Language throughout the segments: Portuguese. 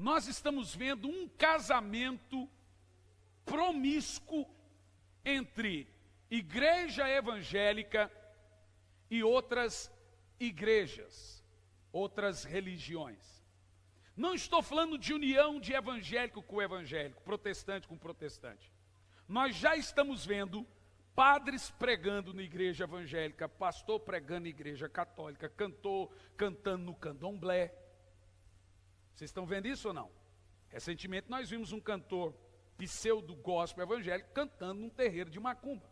nós estamos vendo um casamento promíscuo entre igreja evangélica e outras igrejas, outras religiões. Não estou falando de união de evangélico com evangélico, protestante com protestante. Nós já estamos vendo padres pregando na igreja evangélica, pastor pregando na igreja católica, cantor cantando no candomblé. Vocês estão vendo isso ou não? Recentemente nós vimos um cantor pseudo gospel evangélico cantando num terreiro de macumba.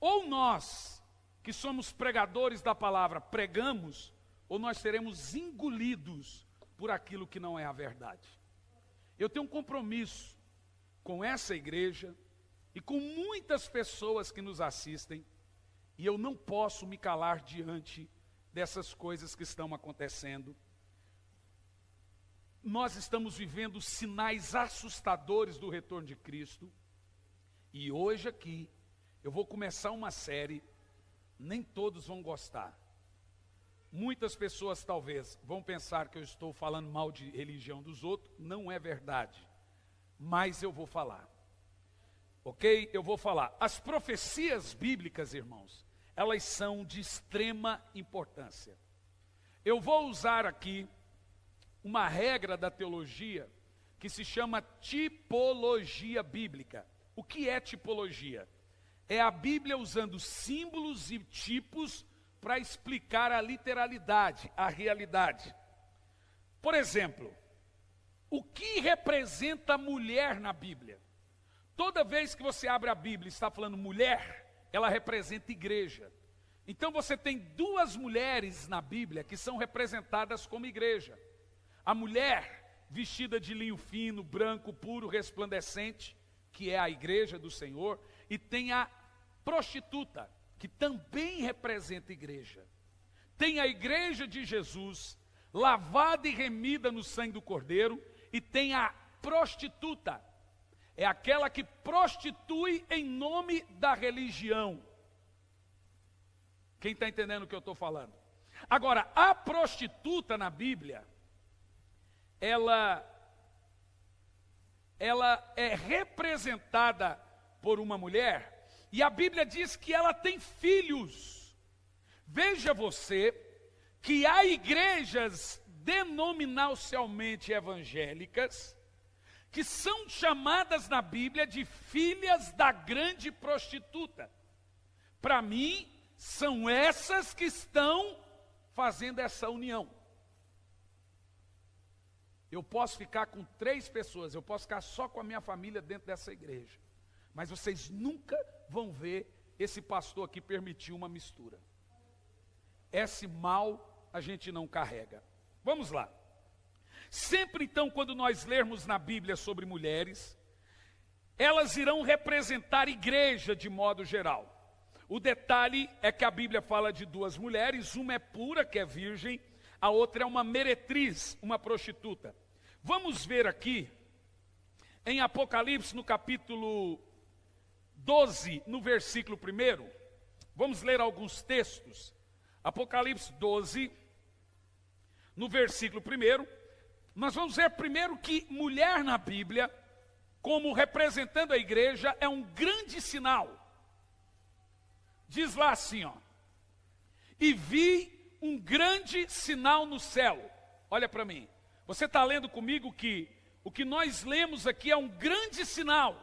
Ou nós, que somos pregadores da palavra, pregamos, ou nós seremos engolidos por aquilo que não é a verdade. Eu tenho um compromisso com essa igreja e com muitas pessoas que nos assistem, e eu não posso me calar diante dessas coisas que estão acontecendo. Nós estamos vivendo sinais assustadores do retorno de Cristo, e hoje aqui eu vou começar uma série, nem todos vão gostar. Muitas pessoas talvez vão pensar que eu estou falando mal de religião dos outros, não é verdade, mas eu vou falar. Ok? Eu vou falar. As profecias bíblicas, irmãos, elas são de extrema importância. Eu vou usar aqui uma regra da teologia que se chama tipologia bíblica. O que é tipologia? É a Bíblia usando símbolos e tipos para explicar a literalidade, a realidade. Por exemplo, o que representa a mulher na Bíblia? Toda vez que você abre a Bíblia e está falando mulher, ela representa igreja. Então você tem duas mulheres na Bíblia que são representadas como igreja. A mulher vestida de linho fino, branco, puro, resplandecente, que é a igreja do Senhor, e tem a prostituta, que também representa a igreja. Tem a igreja de Jesus, lavada e remida no sangue do Cordeiro, e tem a prostituta, é aquela que prostitui em nome da religião. Quem está entendendo o que eu estou falando? Agora, a prostituta na Bíblia, ela é representada por uma mulher, e a Bíblia diz que ela tem filhos. Veja você que há igrejas denominacionalmente evangélicas que são chamadas na Bíblia de filhas da grande prostituta. Para mim, são essas que estão fazendo essa união. Eu posso ficar com 3 pessoas, eu posso ficar só com a minha família dentro dessa igreja. Mas vocês nunca vão ver esse pastor aqui permitir uma mistura. Esse mal a gente não carrega. Vamos lá. Sempre então, quando nós lermos na Bíblia sobre mulheres, elas irão representar igreja de modo geral. O detalhe é que a Bíblia fala de 2 mulheres, uma é pura, que é virgem, a outra é uma meretriz, uma prostituta. Vamos ver aqui, em Apocalipse, no capítulo 12, no versículo 1, vamos ler alguns textos. Apocalipse 12, no versículo 1, nós vamos ver primeiro que mulher na Bíblia, como representando a igreja, é um grande sinal. Diz lá assim, ó: e vi um grande sinal no céu. Olha para mim, você está lendo comigo que o que nós lemos aqui é um grande sinal,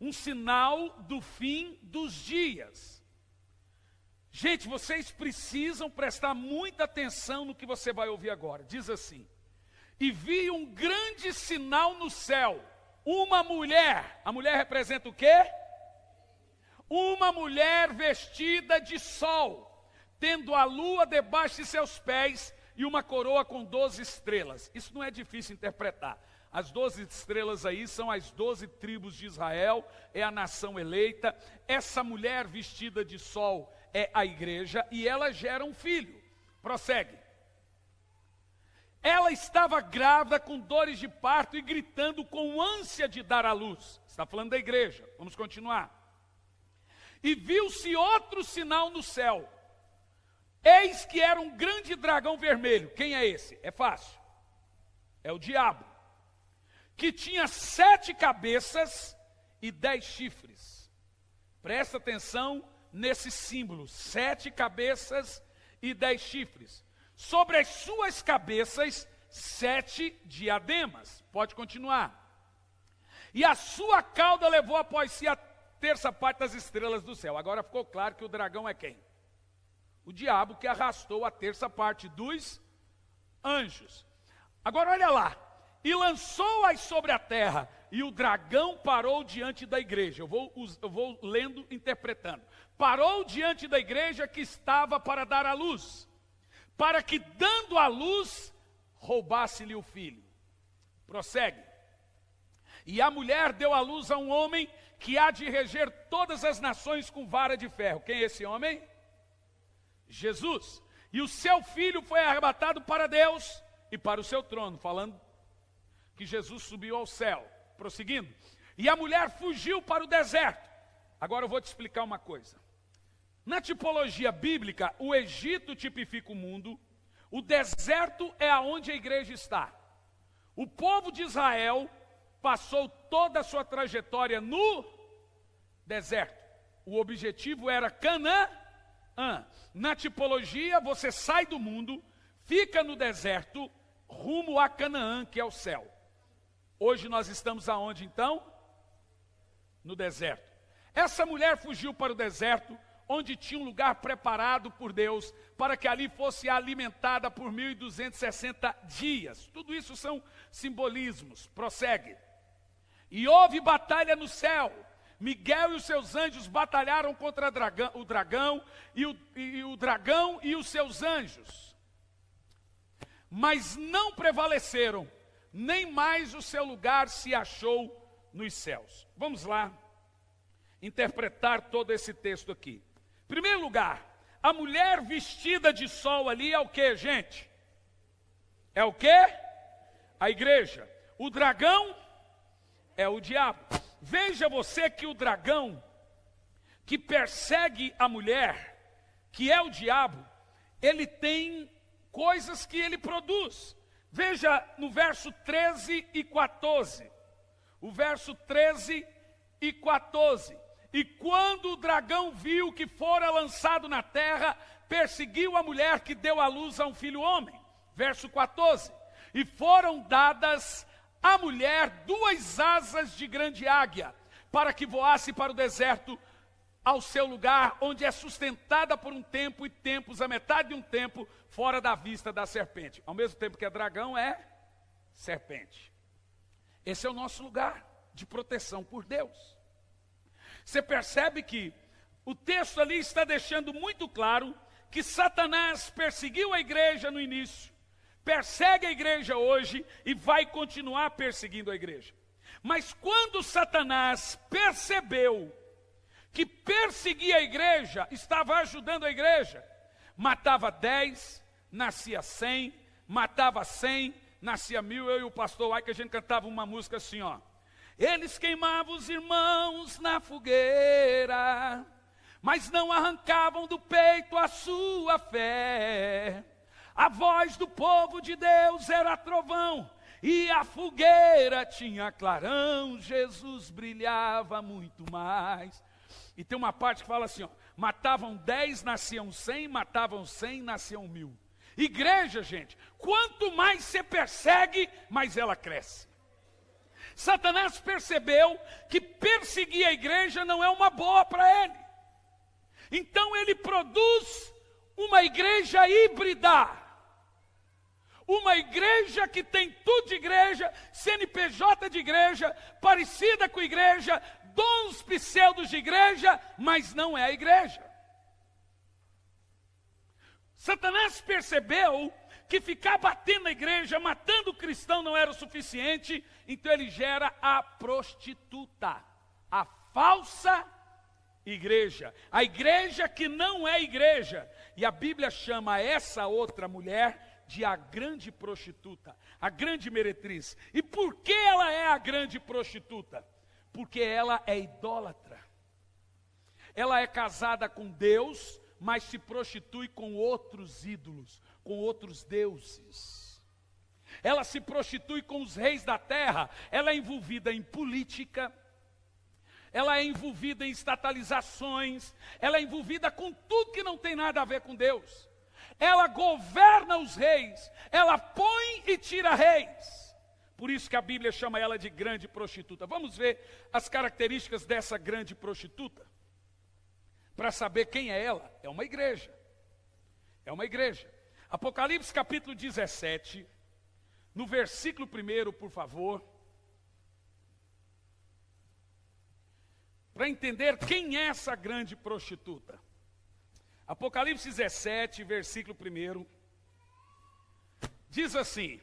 um sinal do fim dos dias. Gente, vocês precisam prestar muita atenção no que você vai ouvir agora. Diz assim: e vi um grande sinal no céu, uma mulher. A mulher representa o quê? Uma mulher vestida de sol, tendo a lua debaixo de seus pés e uma coroa com 12 estrelas. Isso não é difícil interpretar. As 12 estrelas aí são as 12 tribos de Israel, é a nação eleita. Essa mulher vestida de sol é a igreja e ela gera um filho. Prossegue. Ela estava grávida com dores de parto e gritando com ânsia de dar à luz. Está falando da igreja. Vamos continuar. E viu-se outro sinal no céu. Eis que era um grande dragão vermelho. Quem é esse? É fácil. é o diabo, que tinha 7 cabeças e 10 chifres. Presta atenção nesse símbolo, 7 cabeças e 10 chifres. Sobre as suas cabeças, 7 diademas. Pode continuar. E a sua cauda levou após si a terça parte das estrelas do céu. Agora ficou claro que o dragão é quem? O diabo, que arrastou a terça parte dos anjos. Agora olha lá. E lançou-as sobre a terra, e o dragão parou diante da igreja. Eu vou lendo, interpretando. Parou diante da igreja que estava para dar à luz, para que, dando à luz, roubasse-lhe o filho. Prossegue. E a mulher deu à luz a um homem que há de reger todas as nações com vara de ferro. Quem é esse homem? Jesus. E o seu filho foi arrebatado para Deus e para o seu trono, falando que Jesus subiu ao céu. Prosseguindo. E a mulher fugiu para o deserto. Agora eu vou te explicar uma coisa. Na tipologia bíblica, o Egito tipifica o mundo, o deserto é aonde a igreja está. O povo de Israel passou toda a sua trajetória no deserto. O objetivo era Canaã. Na tipologia, você sai do mundo, fica no deserto, rumo a Canaã, que é o céu. Hoje nós estamos aonde então? No deserto. Essa mulher fugiu para o deserto, onde tinha um lugar preparado por Deus, para que ali fosse alimentada por 1260 dias. Tudo isso são simbolismos. Prossegue. E houve batalha no céu. Miguel e os seus anjos batalharam contra o dragão e os seus anjos. Mas não prevaleceram, nem mais o seu lugar se achou nos céus. Vamos lá interpretar todo esse texto aqui. Em primeiro lugar, a mulher vestida de sol ali é o que, gente? É o que? A igreja. O dragão é o diabo. Veja você que o dragão que persegue a mulher, que é o diabo, ele tem coisas que ele produz. Veja no verso 13 e 14. O verso 13 e 14. E quando o dragão viu que fora lançado na terra, perseguiu a mulher que deu à luz a um filho homem. Verso 14. E foram dadas à mulher 2 asas de grande águia, para que voasse para o deserto, ao seu lugar, onde é sustentada por um tempo e tempos, a metade de um tempo, fora da vista da serpente. Ao mesmo tempo que é dragão, é serpente. Esse é o nosso lugar de proteção por Deus. Você percebe que o texto ali está deixando muito claro que Satanás perseguiu a igreja no início, persegue a igreja hoje e vai continuar perseguindo a igreja. Mas quando Satanás percebeu que perseguir a igreja estava ajudando a igreja, matava 10, nascia 100, matava 100, nascia 1000. Eu e o pastor Ai, que a gente cantava uma música assim, ó. Eles queimavam os irmãos na fogueira, mas não arrancavam do peito a sua fé. A voz do povo de Deus era trovão, e a fogueira tinha clarão. Jesus brilhava muito mais. E tem uma parte que fala assim, ó, matavam 10, nasciam 100, matavam 100, nasciam 1000. Igreja, gente, quanto mais você persegue, mais ela cresce. Satanás percebeu que perseguir a igreja não é uma boa para ele. Então ele produz uma igreja híbrida. Uma igreja que tem tudo de igreja, CNPJ de igreja, parecida com igreja, dons pseudos de igreja, mas não é a igreja. Satanás percebeu que ficar batendo na igreja, matando o cristão não era o suficiente, então ele gera a prostituta, a falsa igreja, a igreja que não é igreja. E a Bíblia chama essa outra mulher de a grande prostituta, a grande meretriz. E por que ela é a grande prostituta? Porque ela é idólatra. Ela é casada com Deus, mas se prostitui com outros ídolos, com outros deuses. ela se prostitui com os reis da terra, ela é envolvida em política, ela é envolvida em estatalizações, ela é envolvida com tudo que não tem nada a ver com Deus. Ela governa os reis, ela põe e tira reis. Por isso que a Bíblia chama ela de grande prostituta. Vamos ver as características dessa grande prostituta? Para saber quem é ela. É uma igreja. É uma igreja. Apocalipse capítulo 17, no versículo 1, por favor. Para entender quem é essa grande prostituta. Apocalipse 17, versículo 1. Diz assim: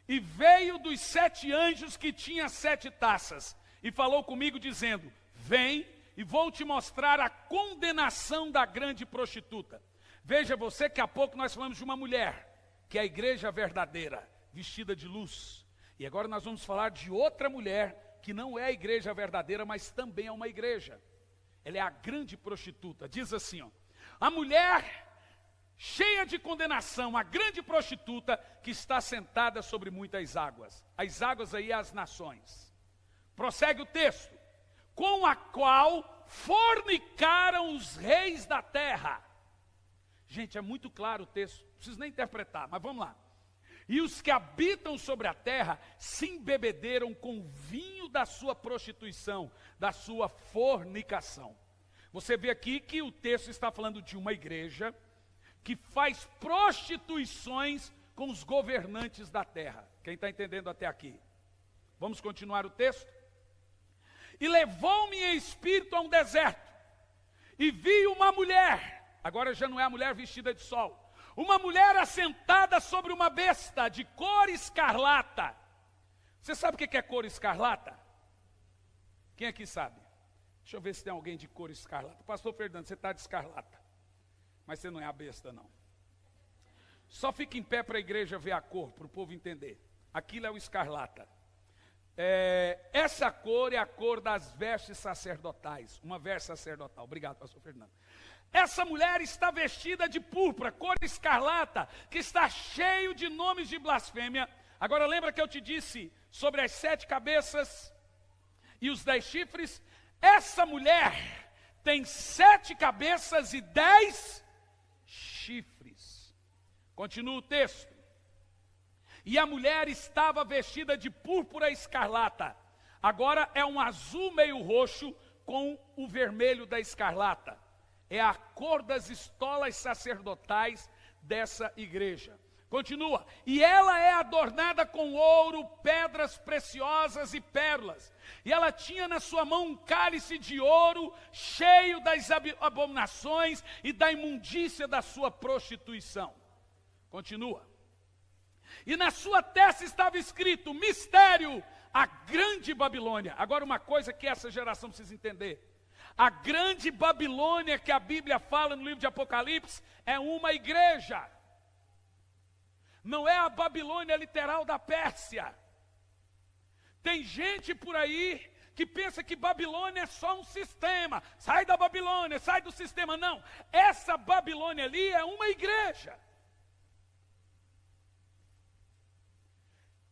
e veio dos 7 anjos que tinha 7 taças, e falou comigo dizendo: vem e vou te mostrar a condenação da grande prostituta. Veja você que há pouco nós falamos de uma mulher, que é a igreja verdadeira, vestida de luz. E agora nós vamos falar de outra mulher, que não é a igreja verdadeira, mas também é uma igreja. Ela é a grande prostituta. Diz assim, ó: a mulher cheia de condenação, a grande prostituta que está sentada sobre muitas águas. As águas aí, as nações. Prossegue o texto: com a qual fornicaram os reis da terra. Gente, é muito claro o texto, não preciso nem interpretar, mas vamos lá. E os que habitam sobre a terra se embebederam com o vinho da sua prostituição, da sua fornicação. Você vê aqui que o texto está falando de uma igreja que faz prostituições com os governantes da terra. Quem está entendendo até aqui? Vamos continuar o texto? E levou-me em espírito a um deserto, e vi uma mulher, agora já não é a mulher vestida de sol, uma mulher assentada sobre uma besta de cor escarlata. Você sabe o que é cor escarlata? Quem aqui sabe? Deixa eu ver se tem alguém de cor escarlata. Pastor Fernando, você está de escarlata, mas você não é a besta, não. Só fica em pé para a igreja ver a cor, para o povo entender. Aquilo é o escarlata. Essa cor é a cor das vestes sacerdotais, uma veste sacerdotal. Obrigado, pastor Fernando. Essa mulher está vestida de púrpura, cor escarlata, que está cheio de nomes de blasfêmia. Agora lembra que eu te disse sobre as 7 cabeças e os 10 chifres? Essa mulher tem 7 cabeças e 10 chifres. Continua o texto. E a mulher estava vestida de púrpura escarlata. Agora é um azul meio roxo com o vermelho da escarlata. É a cor das estolas sacerdotais dessa igreja. Continua. E ela é adornada com ouro, pedras preciosas e pérolas. E ela tinha na sua mão um cálice de ouro, cheio das abominações e da imundícia da sua prostituição. Continua. E na sua testa estava escrito: mistério, a grande Babilônia. Agora uma coisa que essa geração precisa entender. A grande Babilônia que a Bíblia fala no livro de Apocalipse é uma igreja. Não é a Babilônia literal da Pérsia. Tem gente por aí que pensa que Babilônia é só um sistema. Sai da Babilônia, sai do sistema. Não, essa Babilônia ali é uma igreja.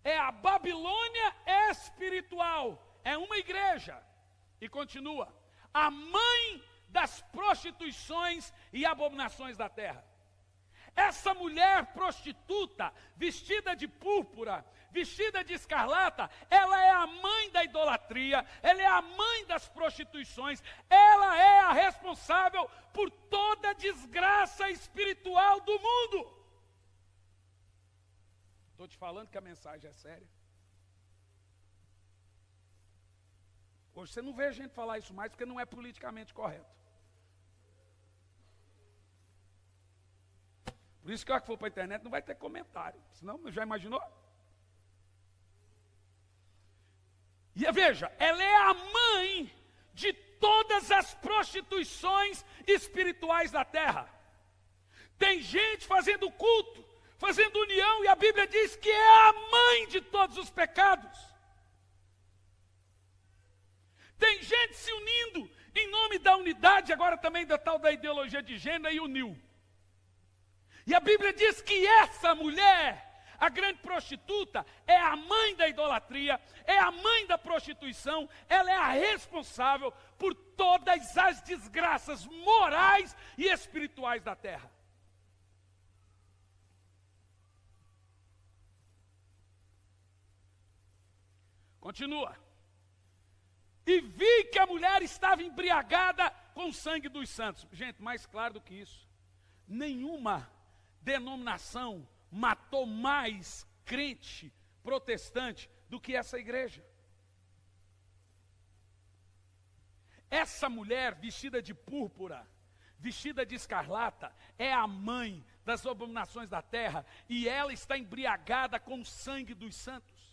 É a Babilônia espiritual, é uma igreja. E continua: a mãe das prostituições e abominações da terra. Essa mulher prostituta, vestida de púrpura, vestida de escarlata, ela é a mãe da idolatria, ela é a mãe das prostituições, ela é a responsável por toda a desgraça espiritual do mundo. Estou te falando que a mensagem é séria. Hoje você não vê gente falar isso mais porque não é politicamente correto. Por isso que a hora que for para a internet não vai ter comentário. Senão, já imaginou? E veja, ela é a mãe de todas as prostituições espirituais da terra. Tem gente fazendo culto, fazendo união, e a Bíblia diz que é a mãe de todos os pecados. Tem gente se unindo em nome da unidade, agora também da tal da ideologia de gênero, e uniu. E a Bíblia diz que essa mulher, A grande prostituta é a mãe da idolatria, é a mãe da prostituição, ela é a responsável por todas as desgraças morais e espirituais da terra. Continua. E vi que a mulher estava embriagada com o sangue dos santos. Gente, mais claro do que isso. Nenhuma denominação matou mais crente protestante do que essa igreja. Essa mulher vestida de púrpura, vestida de escarlata, é a mãe das abominações da terra, e ela está embriagada com o sangue dos santos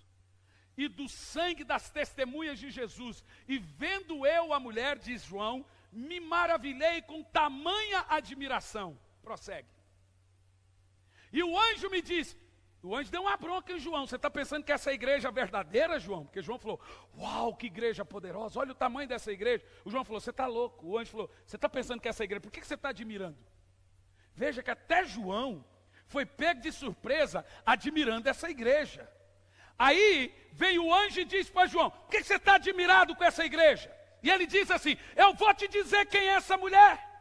e do sangue das testemunhas de Jesus. E vendo eu a mulher, diz João, me maravilhei com tamanha admiração. Prossegue. E o anjo me disse, o anjo deu uma bronca em João: você está pensando que essa igreja é verdadeira, João? Porque João falou, uau, que igreja poderosa, olha o tamanho dessa igreja. O João falou, você está louco. O anjo falou, você está pensando que essa igreja, por que você está admirando? Veja que até João foi pego de surpresa admirando essa igreja. Aí veio o anjo e disse para João, por que você está admirado com essa igreja? E ele diz assim, eu vou te dizer quem é essa mulher.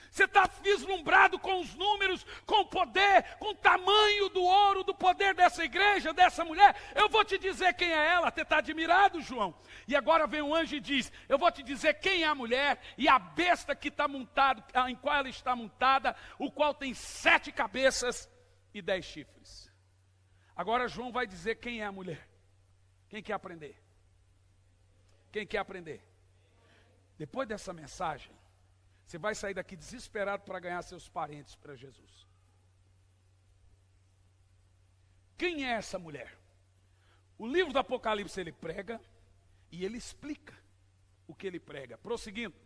Você está vislumbrado com os números, com o poder, com o tamanho do ouro, do poder dessa igreja, dessa mulher. Eu vou te dizer quem é ela. Você está admirado, João? E agora vem um anjo e diz, eu vou te dizer quem é a mulher e a besta que está montada, em qual ela está montada, o qual tem 7 cabeças e 10 chifres. Agora João vai dizer quem é a mulher. Quem quer aprender? Quem quer aprender? Depois dessa mensagem, você vai sair daqui desesperado para ganhar seus parentes para Jesus. Quem é essa mulher? O livro do Apocalipse ele prega e ele explica o que ele prega. Prosseguindo.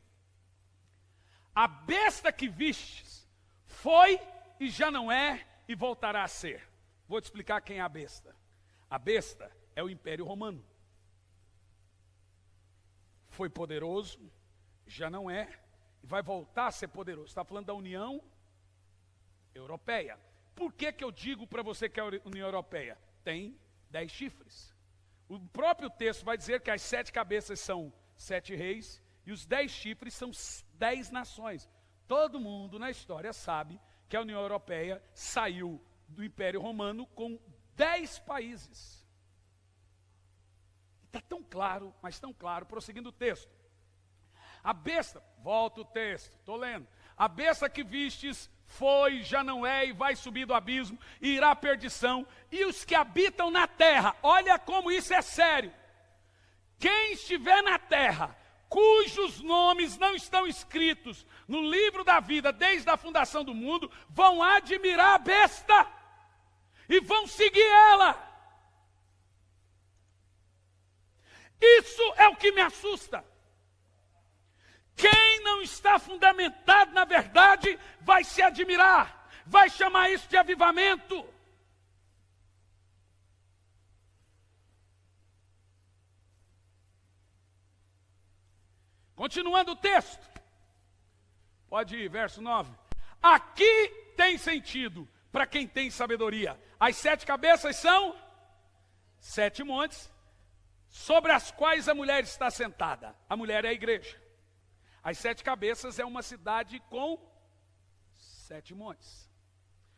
A besta que vistes foi e já não é e voltará a ser. Vou te explicar quem é a besta. A besta é o Império Romano. Foi poderoso, já não é, e vai voltar a ser poderoso. Está falando da União Europeia. Por que eu digo para você que é a União Europeia? Tem 10 chifres. O próprio texto vai dizer que as 7 cabeças são 7 reis, e os 10 chifres são 10 nações. Todo mundo na história sabe que a União Europeia saiu do Império Romano com 10 países. Está tão claro, mas tão claro, prosseguindo o texto. A besta, volta o texto, estou lendo. A besta que vistes foi, já não é e vai subir do abismo e irá à perdição. E os que habitam na terra, olha como isso é sério. Quem estiver na terra, cujos nomes não estão escritos no livro da vida desde a fundação do mundo, vão admirar a besta e vão seguir ela. Isso é o que me assusta. Quem não está fundamentado na verdade vai se admirar, vai chamar isso de avivamento. Continuando o texto, pode ir, verso 9. Aqui tem sentido para quem tem sabedoria. As 7 cabeças são 7 montes, sobre as quais a mulher está sentada. A mulher é a igreja. As 7 cabeças é uma cidade com 7 montes.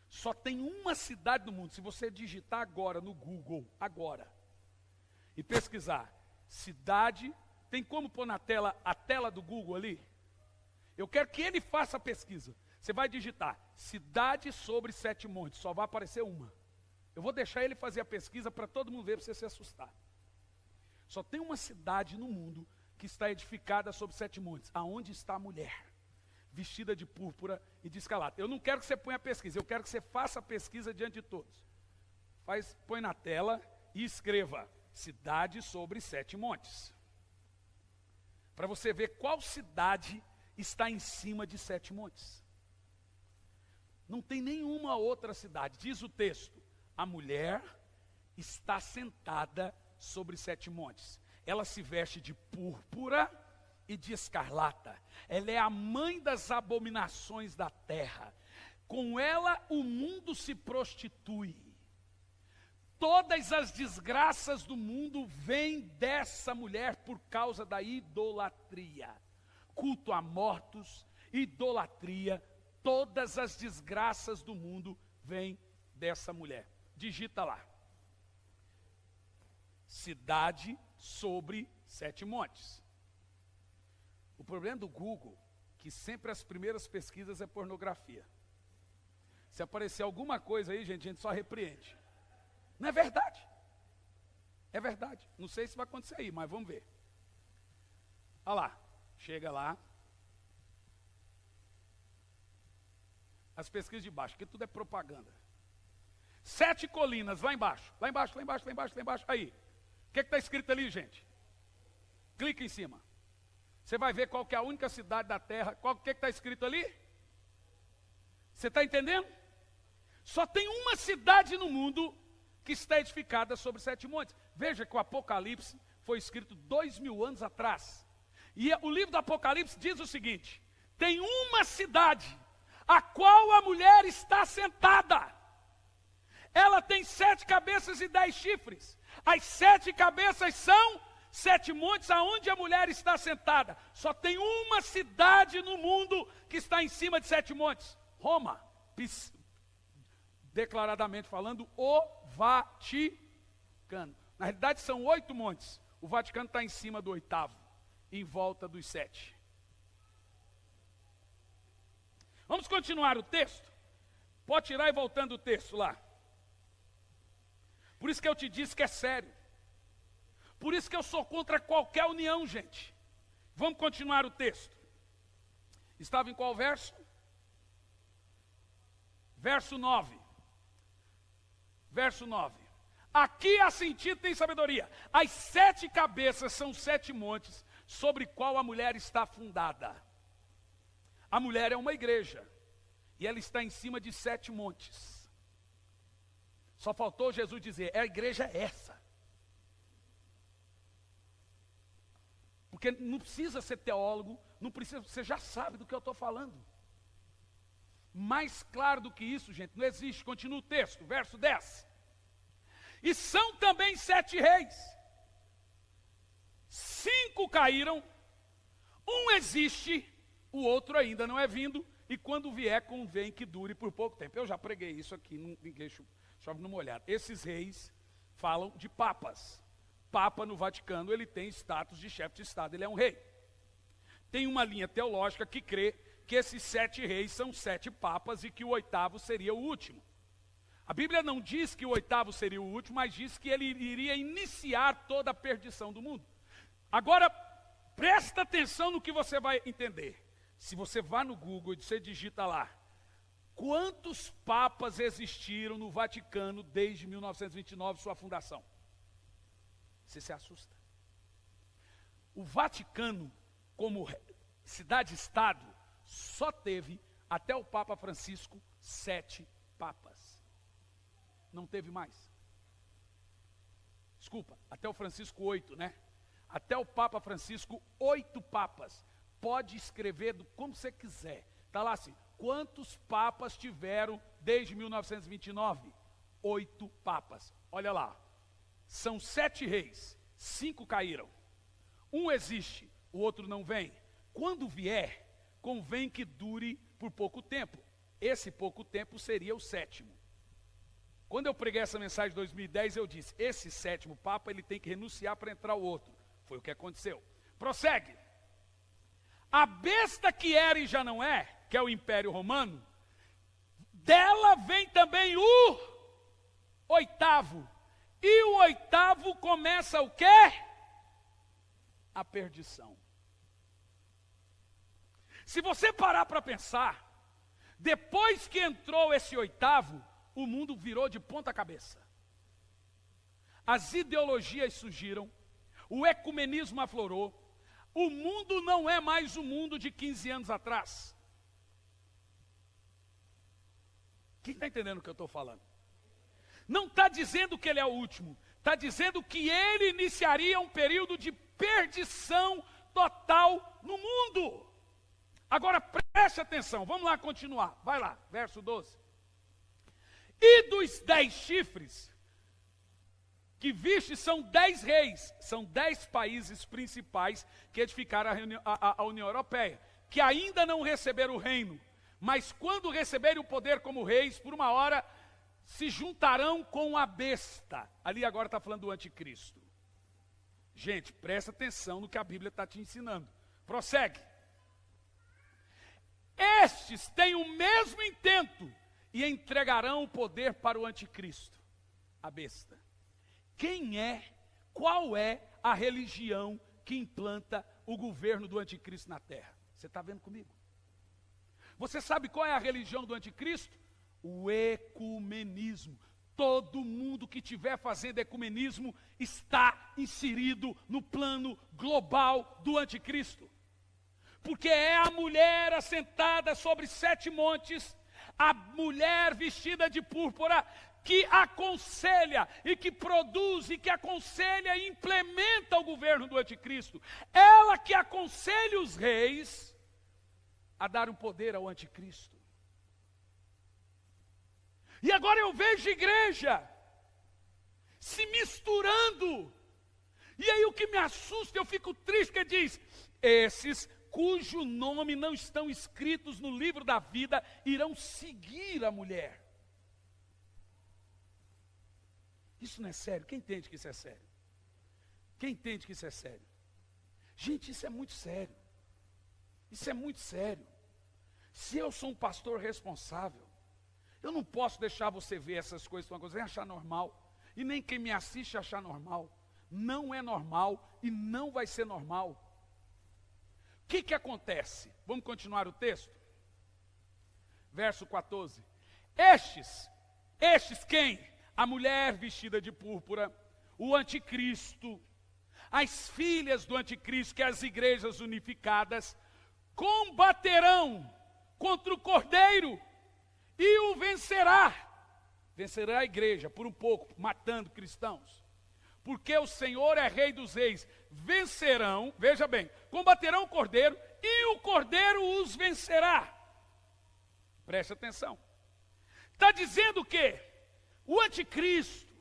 Só tem uma cidade no mundo. Se você digitar agora no Google, agora, e pesquisar cidade, tem como pôr na tela a tela do Google ali? Eu quero que ele faça a pesquisa. Você vai digitar cidade sobre 7 montes, só vai aparecer uma. Eu vou deixar ele fazer a pesquisa para todo mundo ver, para você se assustar. Só tem uma cidade no mundo que está edificada sobre 7 montes. Aonde está a mulher? Vestida de púrpura e de escarlata. Eu não quero que você ponha a pesquisa, eu quero que você faça a pesquisa diante de todos. Põe na tela e escreva cidade sobre 7 montes. Para você ver qual cidade está em cima de 7 montes. Não tem nenhuma outra cidade. Diz o texto, a mulher está sentada sobre 7 montes. Ela se veste de púrpura e de escarlata. Ela é a mãe das abominações da terra. Com ela o mundo se prostitui. Todas as desgraças do mundo vêm dessa mulher por causa da idolatria. Culto a mortos, idolatria, todas as desgraças do mundo vêm dessa mulher. Digita lá. Cidade sobre 7 montes. O problema do Google, que sempre as primeiras pesquisas é pornografia. Se aparecer alguma coisa aí, gente, a gente só repreende. Não é verdade? É verdade. Não sei se vai acontecer aí, mas vamos ver. Olha lá, chega lá. As pesquisas de baixo, que tudo é propaganda. 7 colinas, lá embaixo. Lá embaixo, lá embaixo, lá embaixo, lá embaixo. Aí. O que está escrito ali, gente? Clica em cima. Você vai ver qual que é a única cidade da terra. O que está escrito ali? Você está entendendo? Só tem uma cidade no mundo que está edificada sobre 7 montes. Veja que o Apocalipse foi escrito 2000 anos atrás. E o livro do Apocalipse diz o seguinte: tem uma cidade, a qual a mulher está sentada. Ela tem 7 cabeças e 10 chifres. As 7 cabeças são 7 montes aonde a mulher está sentada. Só tem uma cidade no mundo que está em cima de 7 montes. Roma, declaradamente falando, o Vaticano. Na realidade são 8 montes. O Vaticano está em cima do 8º, em volta dos 7. Vamos continuar o texto? Pode tirar e voltando o texto lá. Por isso que eu te disse que é sério. Por isso que eu sou contra qualquer união, gente. Vamos continuar o texto. Estava em qual verso? Verso 9. Verso 9. Aqui a sentir tem sabedoria. As 7 cabeças são 7 montes sobre qual a mulher está fundada. A mulher é uma igreja. E ela está em cima de 7 montes. Só faltou Jesus dizer, a igreja é essa. Porque não precisa ser teólogo, não precisa, você já sabe do que eu estou falando. Mais claro do que isso, gente, não existe. Continua o texto, verso 10. E são também 7 reis. 5 caíram, um existe, o outro ainda não é vindo, e quando vier, convém que dure por pouco tempo. Eu já preguei isso aqui, ninguém chove no molhado. Esses reis falam de papas. Papa no Vaticano, ele tem status de chefe de Estado, ele é um rei. Tem uma linha teológica que crê que esses 7 reis são 7 papas e que o 8º seria o último. A Bíblia não diz que o 8º seria o último, mas diz que ele iria iniciar toda a perdição do mundo. Agora, presta atenção no que você vai entender. Se você vai no Google e você digita lá, quantos papas existiram no Vaticano desde 1929, sua fundação? Você se assusta. O Vaticano, como cidade-estado, só teve, até o Papa Francisco, 7 papas. Não teve mais. Desculpa, até o Francisco 8, né? Até o Papa Francisco, 8 papas. Pode escrever como você quiser. Está lá assim, quantos papas tiveram desde 1929? 8 papas. Olha lá. São 7 reis, 5 caíram. Um existe, o outro não vem. Quando vier, convém que dure por pouco tempo. Esse pouco tempo seria o 7º. Quando eu preguei essa mensagem em 2010, eu disse, esse 7º Papa, ele tem que renunciar para entrar o outro. Foi o que aconteceu. Prossegue. A besta que era e já não é, que é o Império Romano, dela vem também o 8º. E o 8º começa o quê? A perdição. Se você parar para pensar, depois que entrou esse 8º, o mundo virou de ponta cabeça. As ideologias surgiram, o ecumenismo aflorou, o mundo não é mais o mundo de 15 anos atrás. Quem está entendendo o que eu estou falando? Não está dizendo que ele é o último, está dizendo que ele iniciaria um período de perdição total no mundo. Agora preste atenção, vamos lá continuar, vai lá, verso 12. E dos 10 chifres, que viste são 10 reis, são 10 países principais que edificaram a União Europeia, que ainda não receberam o reino, mas quando receberem o poder como reis, por uma hora, se juntarão com a besta. Ali agora está falando do anticristo. Gente, presta atenção no que a Bíblia está te ensinando. Prossegue. Estes têm o mesmo intento e entregarão o poder para o anticristo, a besta. Qual é a religião que implanta o governo do anticristo na terra? Você está vendo comigo? Você sabe qual é a religião do anticristo? O ecumenismo. Todo mundo que estiver fazendo ecumenismo está inserido no plano global do anticristo. Porque é a mulher assentada sobre 7 montes, a mulher vestida de púrpura, que aconselha e que produz e que aconselha e implementa o governo do anticristo. Ela que aconselha os reis a dar um poder ao anticristo. E agora eu vejo igreja se misturando. E aí o que me assusta, eu fico triste, que diz, esses cujo nome não estão escritos no livro da vida irão seguir a mulher. Isso não é sério? Quem entende que isso é sério? Quem entende que isso é sério? Gente, isso é muito sério. Isso é muito sério. Se eu sou um pastor responsável, eu não posso deixar você ver essas coisas, uma coisa, e achar normal. E nem quem me assiste achar normal. Não é normal e não vai ser normal. O que acontece? Vamos continuar o texto? Verso 14. Estes quem? A mulher vestida de púrpura, o anticristo, as filhas do anticristo, que é as igrejas unificadas, combaterão contra o cordeiro e o vencerá. Vencerá a igreja por um pouco, matando cristãos. Porque o Senhor é rei dos reis. Vencerão, veja bem, combaterão o cordeiro e o cordeiro os vencerá. Preste atenção. Está dizendo o quê? O anticristo,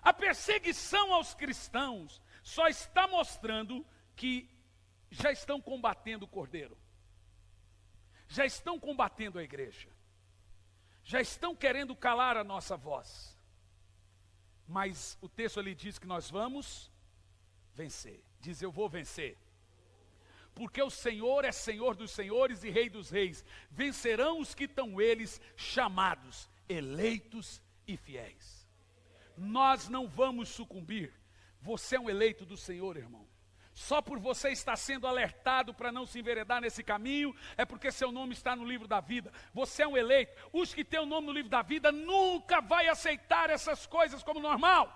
a perseguição aos cristãos, só está mostrando que já estão combatendo o cordeiro. Já estão combatendo a igreja. Já estão querendo calar a nossa voz. Mas o texto ali diz que nós vamos vencer. Diz, eu vou vencer. Porque o Senhor é Senhor dos senhores e Rei dos reis. Vencerão os que estão eles chamados, eleitos e fiéis. Nós não vamos sucumbir. Você é um eleito do Senhor, irmão. Só por você estar sendo alertado para não se enveredar nesse caminho, é porque seu nome está no livro da vida. Você é um eleito. Os que têm o nome no livro da vida nunca vai aceitar essas coisas como normal.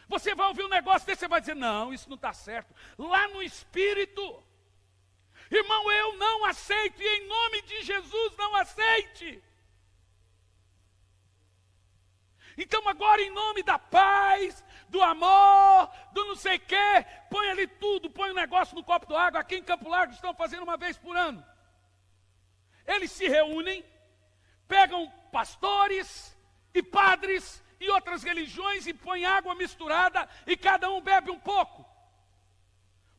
Você vai ouvir um negócio desse, você vai dizer, não, isso não está certo. Lá no Espírito, irmão, eu não aceito, e em nome de Jesus não aceite. Então agora, em nome da paz, do amor, do não sei o quê, põe ali tudo, põe um negócio no copo d'água. Aqui em Campo Largo estão fazendo uma vez por ano. Eles se reúnem, pegam pastores e padres e outras religiões e põem água misturada e cada um bebe um pouco.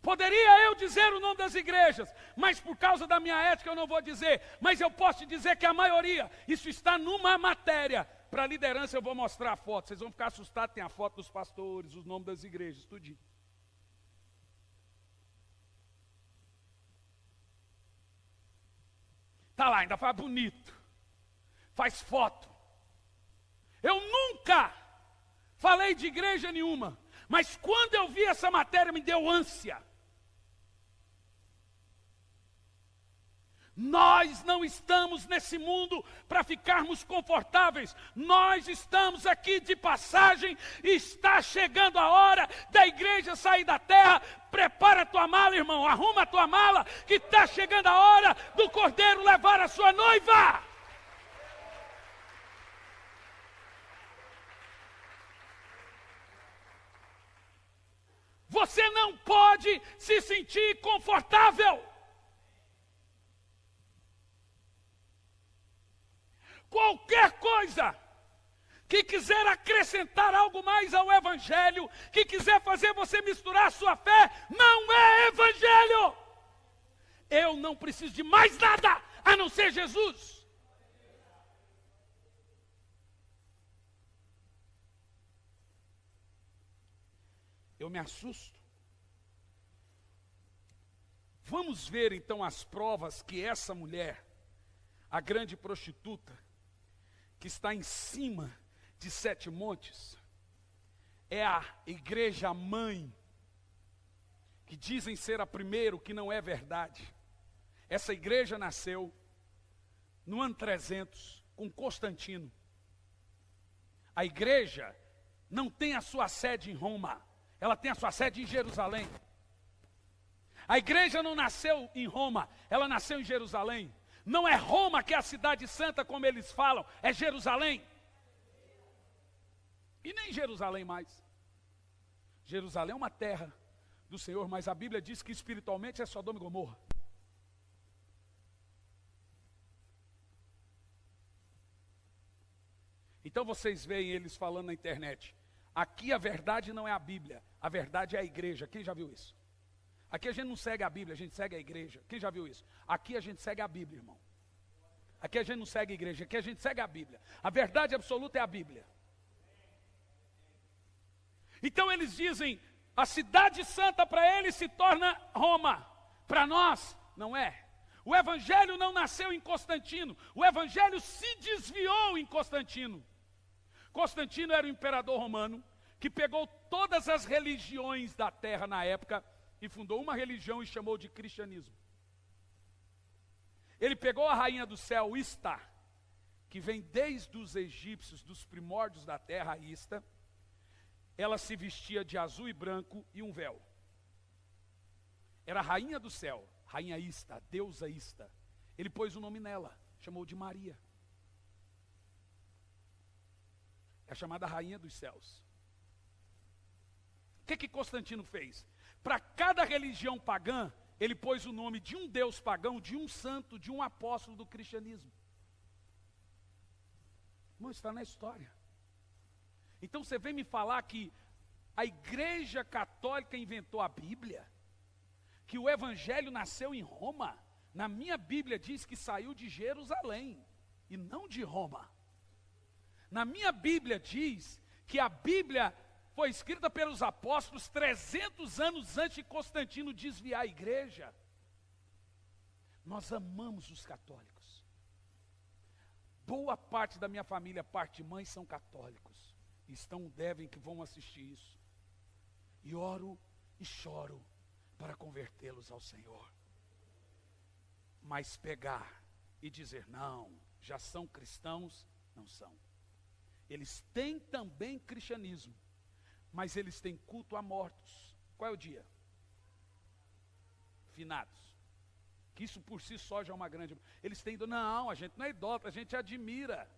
Poderia eu dizer o nome das igrejas, mas por causa da minha ética eu não vou dizer. Mas eu posso te dizer que a maioria, isso está numa matéria. Para a liderança eu vou mostrar a foto, vocês vão ficar assustados, tem a foto dos pastores, os nomes das igrejas, tudinho. Está lá, ainda faz bonito, faz foto. Eu nunca falei de igreja nenhuma, mas quando eu vi essa matéria me deu ânsia. Nós não estamos nesse mundo para ficarmos confortáveis. Nós estamos aqui de passagem e está chegando a hora da igreja sair da terra. Prepara a tua mala, irmão, arruma a tua mala, que está chegando a hora do cordeiro levar a sua noiva. Você não pode se sentir confortável. Qualquer coisa que quiser acrescentar algo mais ao evangelho, que quiser fazer você misturar a sua fé, não é evangelho. Eu não preciso de mais nada a não ser Jesus. Eu me assusto. Vamos ver então as provas que essa mulher, a grande prostituta, que está em cima de 7 montes, é a igreja mãe, que dizem ser a primeira, o que não é verdade. Essa igreja nasceu no ano 300, com Constantino. A igreja não tem a sua sede em Roma, ela tem a sua sede em Jerusalém. A igreja não nasceu em Roma, ela nasceu em Jerusalém. Não é Roma que é a cidade santa, como eles falam, é Jerusalém. E nem Jerusalém mais. Jerusalém é uma terra do Senhor, mas a Bíblia diz que espiritualmente é Sodoma e Gomorra. Então vocês veem eles falando na internet, aqui a verdade não é a Bíblia, a verdade é a igreja. Quem já viu isso? Aqui a gente não segue a Bíblia, a gente segue a igreja. Quem já viu isso? Aqui a gente segue a Bíblia, irmão. Aqui a gente não segue a igreja, aqui a gente segue a Bíblia. A verdade absoluta é a Bíblia. Então eles dizem, a cidade santa para eles se torna Roma. Para nós, não é. O evangelho não nasceu em Constantino, o evangelho se desviou em Constantino. Constantino era o imperador romano, que pegou todas as religiões da terra na época, e fundou uma religião e chamou de cristianismo. Ele pegou a rainha do céu, Ista, que vem desde os egípcios, dos primórdios da terra, Ista. Ela se vestia de azul e branco e um véu. Era a rainha do céu, rainha Ista, deusa Ista. Ele pôs o nome nela, chamou de Maria. É a chamada rainha dos céus. O que Constantino fez? Para cada religião pagã, ele pôs o nome de um deus pagão, de um santo, de um apóstolo do cristianismo. Não está na história. Então você vem me falar que a igreja católica inventou a Bíblia? Que o evangelho nasceu em Roma? Na minha Bíblia diz que saiu de Jerusalém e não de Roma. Na minha Bíblia diz que a Bíblia foi escrita pelos apóstolos 300 anos antes de Constantino desviar a igreja. Nós amamos os católicos. Boa parte da minha família, parte de mãe, são católicos. Devem que vão assistir isso. E oro e choro para convertê-los ao Senhor. Mas pegar e dizer, não, já são cristãos, não são. Eles têm também cristianismo, mas eles têm culto a mortos. Qual é o dia? Finados. Que isso por si só já é uma grande... Eles têm... Não, a gente não é idólatra, a gente admira.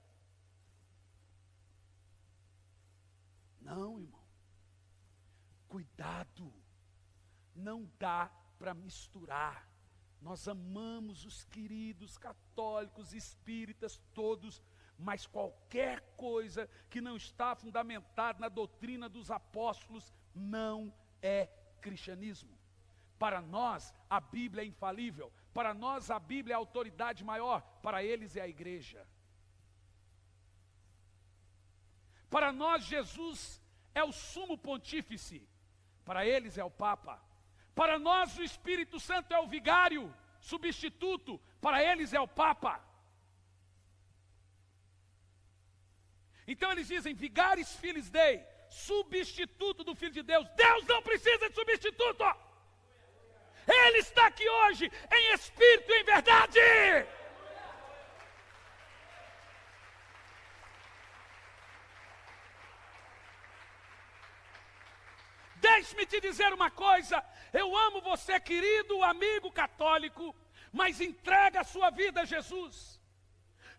Não, irmão. Cuidado. Não dá para misturar. Nós amamos os queridos católicos, espíritas, todos, mas qualquer coisa que não está fundamentada na doutrina dos apóstolos não é cristianismo. Para nós, a Bíblia é infalível. Para nós, a Bíblia é a autoridade maior. Para eles é a igreja. Para nós, Jesus é o sumo pontífice. Para eles é o Papa. Para nós, o Espírito Santo é o vigário, substituto. Para eles é o Papa. Então eles dizem, vigaris filis Dei, substituto do Filho de Deus. Deus não precisa de substituto. Ele está aqui hoje, em espírito e em verdade. Deixe-me te dizer uma coisa, eu amo você, querido amigo católico, mas entrega a sua vida a Jesus.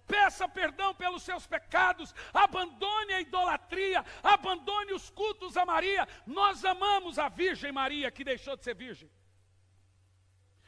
Peça perdão pelos seus pecados, abandone a idolatria, abandone os cultos a Maria. Nós amamos a Virgem Maria, que deixou de ser virgem.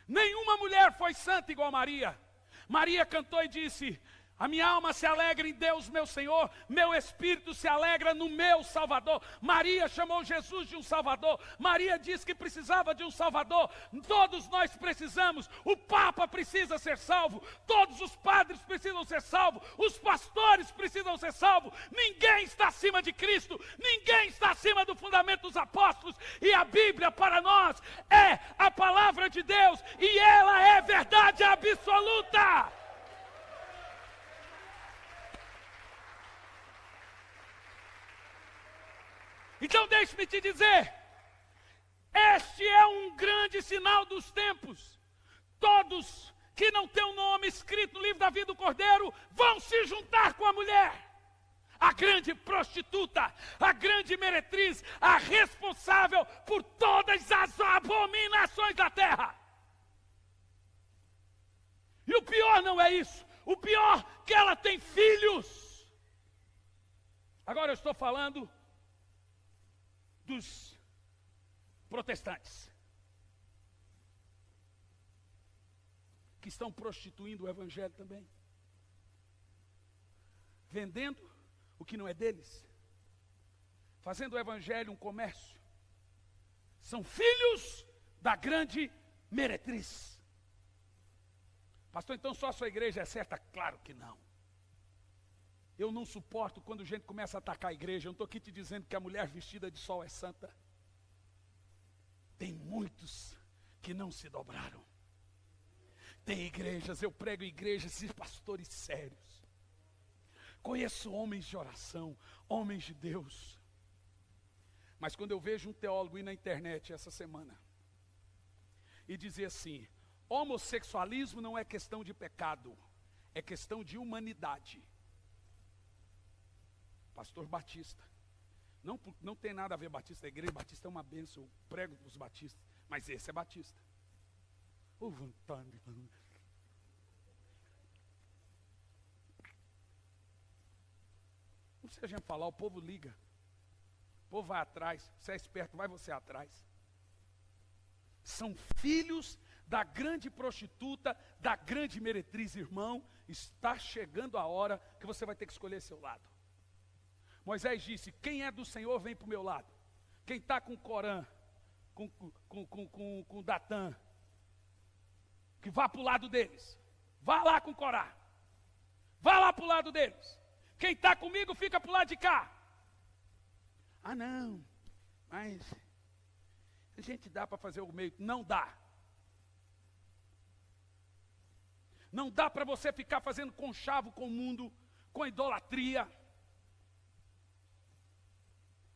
Nenhuma mulher foi santa igual a Maria. Maria cantou e disse, A minha alma se alegra em Deus, meu Senhor, meu espírito se alegra no meu Salvador. Maria chamou Jesus de um Salvador. Maria disse que precisava de um Salvador. Todos nós precisamos. O Papa precisa ser salvo. Todos os padres precisam ser salvos. Os pastores precisam ser salvos. Ninguém está acima de Cristo. Ninguém está acima do fundamento dos apóstolos. E a Bíblia para nós é a palavra de Deus. E ela é verdade absoluta. Então deixe-me te dizer, este é um grande sinal dos tempos. Todos que não têm o nome escrito no livro da vida do Cordeiro vão se juntar com a mulher. A grande prostituta, a grande meretriz, a responsável por todas as abominações da terra. E o pior não é isso, o pior é que ela tem filhos. Agora eu estou falando dos protestantes, que estão prostituindo o evangelho também, vendendo o que não é deles, fazendo o evangelho um comércio. São filhos da grande meretriz. Pastor, então só a sua igreja é certa? Claro que não. Eu não suporto quando gente começa a atacar a igreja. Eu não estou aqui te dizendo que a mulher vestida de sol é santa. Tem muitos que não se dobraram. Tem igrejas, eu prego igrejas e pastores sérios. Conheço homens de oração, homens de Deus. Mas quando eu vejo um teólogo ir na internet essa semana e dizer assim: homossexualismo não é questão de pecado, é questão de humanidade. Pastor Batista, não tem nada a ver Batista, a igreja Batista é uma bênção, eu prego para os batistas, mas esse é Batista. Não precisa a gente falar, o povo liga, o povo vai atrás, você é esperto, vai você atrás. São filhos da grande prostituta, da grande meretriz, irmão. Está chegando a hora que você vai ter que escolher seu lado. Moisés disse: quem é do Senhor vem para o meu lado. Quem está com Corã, com Datã, que vá para o lado deles. Vá lá com Corá. Vá lá para o lado deles. Quem está comigo fica para o lado de cá. Ah não, mas a gente dá para fazer o meio. Não dá. Não dá para você ficar fazendo conchavo com o mundo, com idolatria.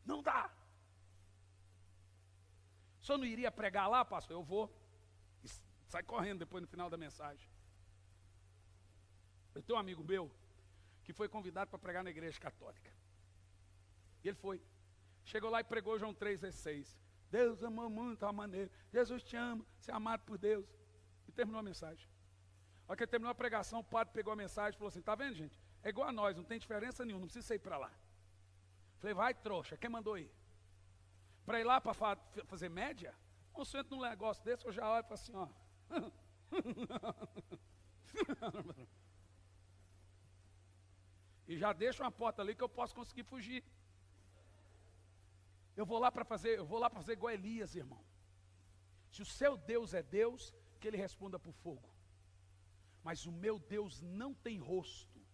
Não dá. O senhor não iria pregar lá, pastor? Eu vou. E sai correndo depois no final da mensagem. Eu tenho um amigo meu que foi convidado para pregar na igreja católica. E ele foi. Chegou lá e pregou João 3,16. Deus amou muito a maneira. Jesus te ama, você é amado por Deus. E terminou a mensagem. Na hora que ele terminou a pregação, o padre pegou a mensagem e falou assim: tá vendo, gente? É igual a nós, não tem diferença nenhuma, não precisa sair para lá. Falei: vai, trouxa, quem mandou ir? Para ir lá para fazer média? Ou se entra num negócio desse, eu já olho e falo assim, ó. E já deixo uma porta ali que eu posso conseguir fugir. Eu vou lá para fazer igual Elias, irmão. Se o seu Deus é Deus, que ele responda por fogo. Mas o meu Deus não tem rosto.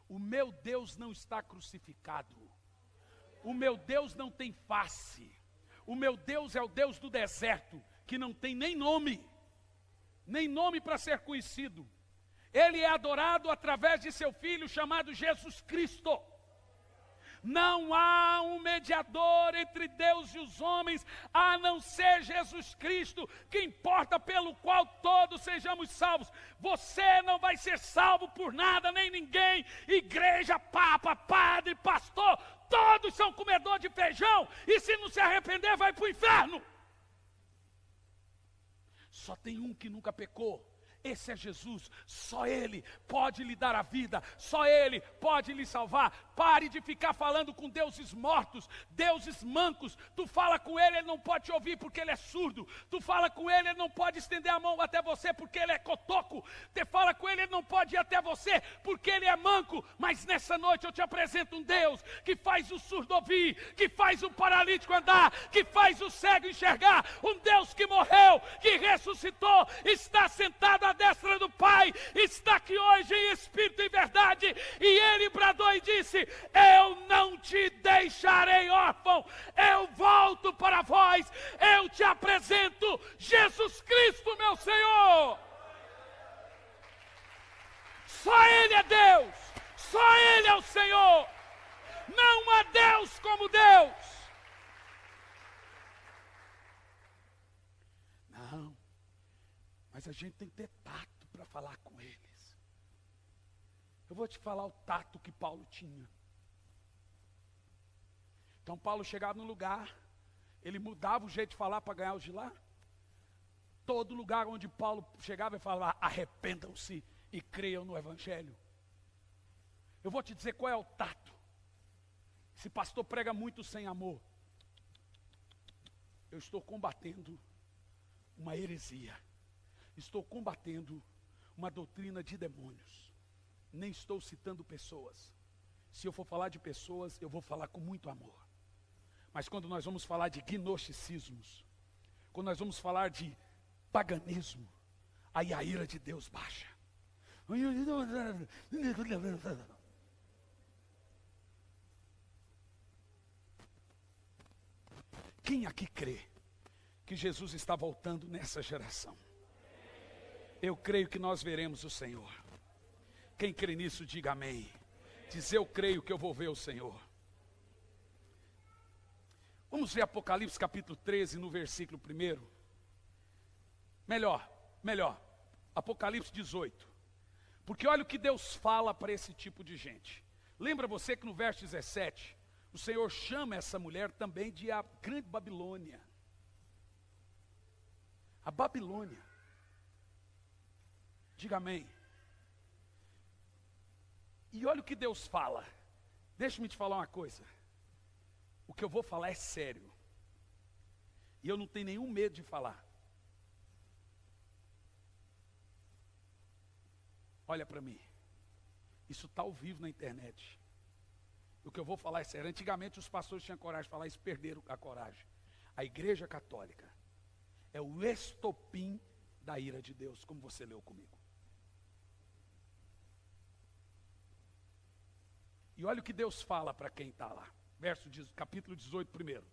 O meu Deus não está crucificado. O meu Deus não tem face. O meu Deus é o Deus do deserto, que não tem nem nome para ser conhecido. Ele é adorado através de seu Filho chamado Jesus Cristo. Não há um mediador entre Deus e os homens, a não ser Jesus Cristo, que importa pelo qual todos sejamos salvos. Você não vai ser salvo por nada, nem ninguém. Igreja, papa, padre, pastor, todos são comedor de feijão, e se não se arrepender vai para o inferno. Só tem um que nunca pecou. Esse é Jesus, só Ele pode lhe dar a vida, só Ele pode lhe salvar. Pare de ficar falando com deuses mortos, deuses mancos. Tu fala com ele não pode te ouvir porque ele é surdo. Tu fala com ele não pode estender a mão até você porque ele é cotoco. Tu fala com ele não pode ir até você porque ele é manco. Mas nessa noite eu te apresento um Deus que faz o surdo ouvir, que faz o paralítico andar, que faz o cego enxergar. Um Deus que morreu, que ressuscitou, está sentado à destra do Pai, está aqui hoje em espírito e verdade. E ele bradou e disse: eu não te deixarei órfão, eu volto para vós, eu te apresento Jesus Cristo, meu Senhor. Só Ele é Deus, só Ele é o Senhor, não há Deus como Deus. Não, mas a gente tem que ter tato para falar com eles. Eu vou te falar o tato que Paulo tinha. Então Paulo chegava num lugar, ele mudava o jeito de falar para ganhar os de lá. Todo lugar onde Paulo chegava e falava: arrependam-se e creiam no Evangelho. Eu vou te dizer qual é o tato. Esse pastor prega muito sem amor. Eu estou combatendo uma heresia. Estou combatendo uma doutrina de demônios. Nem estou citando pessoas. Se eu for falar de pessoas, eu vou falar com muito amor. Mas quando nós vamos falar de gnosticismos, quando nós vamos falar de paganismo, aí a ira de Deus baixa. Quem aqui crê que Jesus está voltando nessa geração? Eu creio que nós veremos o Senhor. Quem crê nisso, diga amém. Diz: eu creio que eu vou ver o Senhor. Vamos ver Apocalipse capítulo 13, no versículo 1. Melhor, Apocalipse 18. Porque olha o que Deus fala para esse tipo de gente. Lembra você que no verso 17, o Senhor chama essa mulher também de a grande Babilônia. A Babilônia. Diga amém. E olha o que Deus fala. Deixa-me te falar uma coisa. O que eu vou falar é sério. E eu não tenho nenhum medo de falar. Olha para mim. Isso está ao vivo na internet. O que eu vou falar é sério. Antigamente os pastores tinham coragem de falar isso, perderam a coragem. A Igreja Católica é o estopim da ira de Deus, como você leu comigo. E olha o que Deus fala para quem está lá. Capítulo 18, primeiro.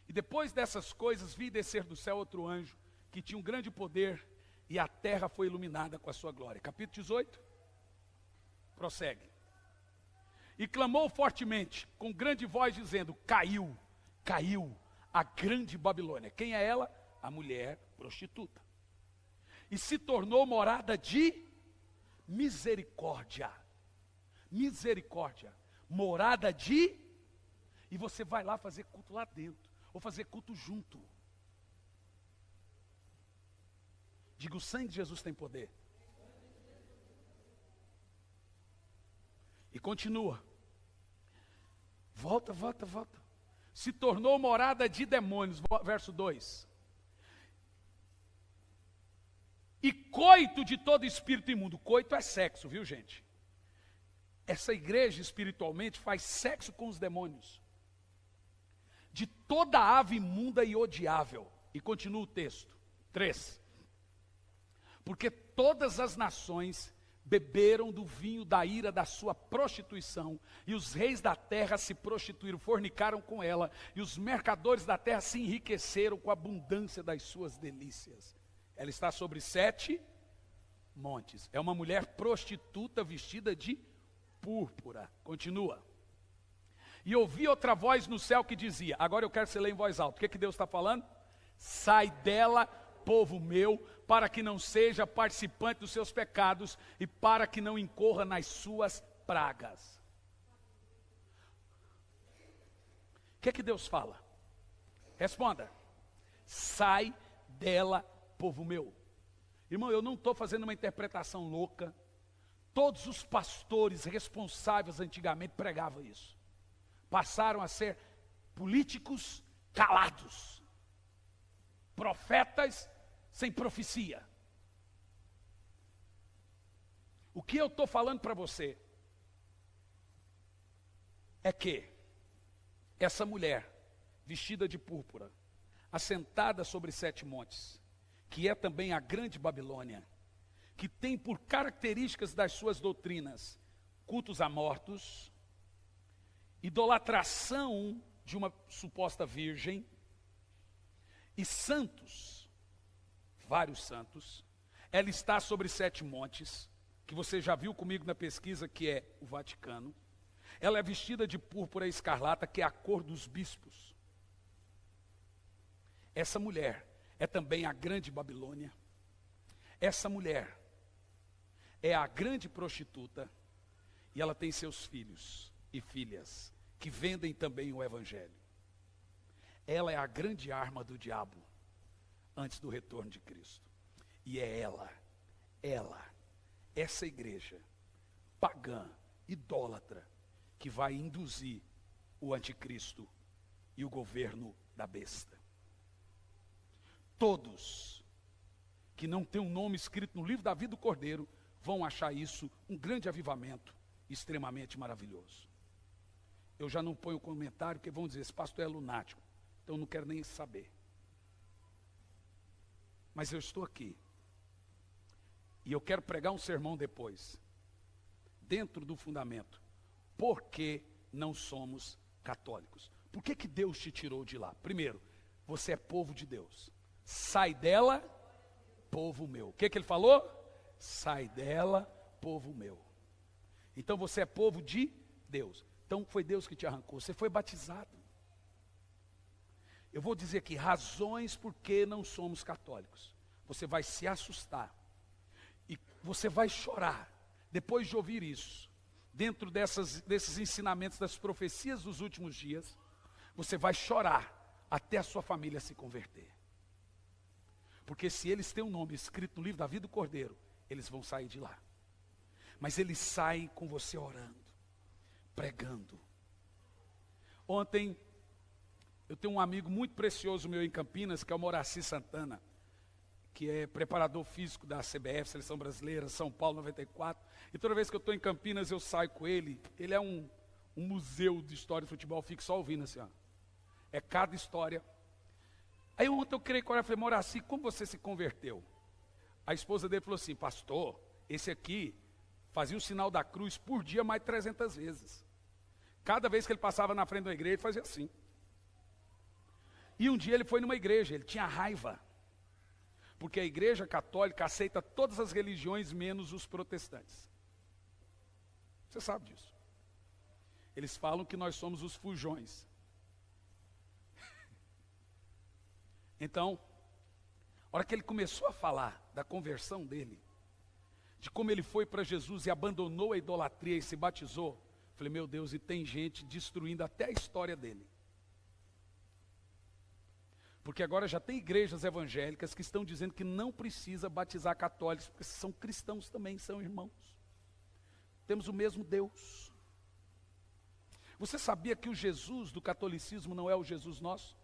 E depois dessas coisas, vi descer do céu outro anjo, que tinha um grande poder, e a terra foi iluminada com a sua glória. Capítulo 18. Prossegue. E clamou fortemente, com grande voz, dizendo: caiu a grande Babilônia. Quem é ela? A mulher prostituta. E se tornou morada de misericórdia. Misericórdia. Morada de... E você vai lá fazer culto lá dentro. Ou fazer culto junto. Diga: o sangue de Jesus tem poder. E continua. Volta. Se tornou morada de demônios. Verso 2. E coito de todo espírito imundo. Coito é sexo, viu, gente? Essa igreja espiritualmente faz sexo com os demônios. De toda ave imunda e odiável. E continua o texto. 3. Porque todas as nações beberam do vinho da ira da sua prostituição, e os reis da terra se prostituíram, fornicaram com ela, e os mercadores da terra se enriqueceram com a abundância das suas delícias. Ela está sobre 7 montes. É uma mulher prostituta vestida de púrpura. Continua. E ouvi outra voz no céu que dizia... Agora eu quero que você leia em voz alta. O que Deus está falando? Sai dela, povo meu, para que não seja participante dos seus pecados e para que não incorra nas suas pragas. O que Deus fala? Responda. Sai dela, povo meu. Irmão, eu não estou fazendo uma interpretação louca. Todos os pastores responsáveis antigamente pregavam isso. Passaram a ser políticos calados, profetas sem profecia. O que eu estou falando para você é que essa mulher, vestida de púrpura, assentada sobre 7 montes, que é também a grande Babilônia, que tem por características das suas doutrinas cultos a mortos, idolatração de uma suposta virgem, e santos, vários santos. Ela está sobre 7 montes, que você já viu comigo na pesquisa, que é o Vaticano. Ela é vestida de púrpura escarlata, que é a cor dos bispos. Essa mulher é também a grande Babilônia. Essa mulher é a grande prostituta, e ela tem seus filhos e filhas, que vendem também o evangelho. Ela é a grande arma do diabo, antes do retorno de Cristo. E é essa igreja, pagã, idólatra, que vai induzir o anticristo e o governo da besta. Todos que não têm um nome escrito no livro da vida do Cordeiro, vão achar isso um grande avivamento, extremamente maravilhoso. Eu já não ponho comentário, porque vão dizer, esse pastor é lunático, então eu não quero nem saber. Mas eu estou aqui, e eu quero pregar um sermão depois, dentro do fundamento, por que não somos católicos? Por que Deus te tirou de lá? Primeiro, você é povo de Deus, sai dela, povo meu. O que ele falou? Sai dela, povo meu. Então você é povo de Deus. Então foi Deus que te arrancou, você foi batizado. Eu vou dizer aqui, razões por que não somos católicos. Você vai se assustar, e você vai chorar, depois de ouvir isso. Dentro desses ensinamentos, das profecias dos últimos dias, você vai chorar até a sua família se converter. Porque se eles têm um nome escrito no livro da vida do Cordeiro, eles vão sair de lá. Mas eles saem com você orando, pregando. Ontem, eu tenho um amigo muito precioso meu em Campinas, que é o Moraci Santana, que é preparador físico da CBF, Seleção Brasileira, São Paulo 94. E toda vez que eu estou em Campinas, eu saio com ele. Ele é um museu de história de futebol, eu fico só ouvindo assim, ó. É cada história. Aí ontem eu criei coragem e falei, Moraci, como você se converteu? A esposa dele falou assim, pastor, esse aqui fazia o sinal da cruz por dia mais de 300 vezes. Cada vez que ele passava na frente da igreja, ele fazia assim. E um dia ele foi numa igreja, ele tinha raiva. Porque a igreja católica aceita todas as religiões, menos os protestantes. Você sabe disso. Eles falam que nós somos os fujões. Então, a hora que ele começou a falar da conversão dele, de como ele foi para Jesus e abandonou a idolatria e se batizou, falei, meu Deus, e tem gente destruindo até a história dele. Porque agora já tem igrejas evangélicas que estão dizendo que não precisa batizar católicos, porque são cristãos também, são irmãos. Temos o mesmo Deus. Você sabia que o Jesus do catolicismo não é o Jesus nosso?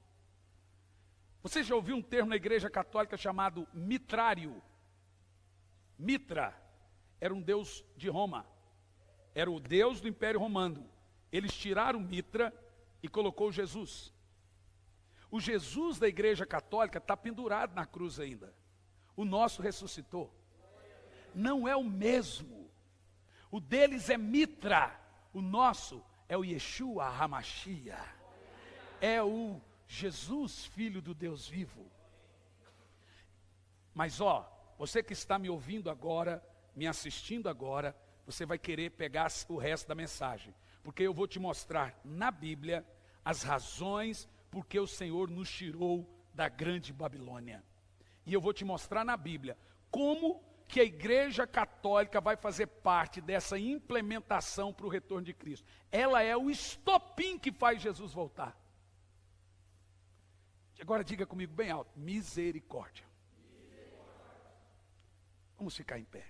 Você já ouviu um termo na igreja católica chamado mitrário? Mitra era um deus de Roma, era o deus do Império Romano. Eles tiraram Mitra e colocou Jesus. O Jesus da igreja católica está pendurado na cruz ainda. O nosso ressuscitou. Não é o mesmo. O deles é Mitra. O nosso é o Yeshua HaMashiach. É o Jesus, Filho do Deus vivo. Mas você que está me ouvindo agora, me assistindo agora, você vai querer pegar o resto da mensagem. Porque eu vou te mostrar na Bíblia as razões porque o Senhor nos tirou da grande Babilônia. E eu vou te mostrar na Bíblia como que a igreja católica vai fazer parte dessa implementação para o retorno de Cristo. Ela é o estopim que faz Jesus voltar. Agora diga comigo bem alto, misericórdia. Vamos ficar em pé.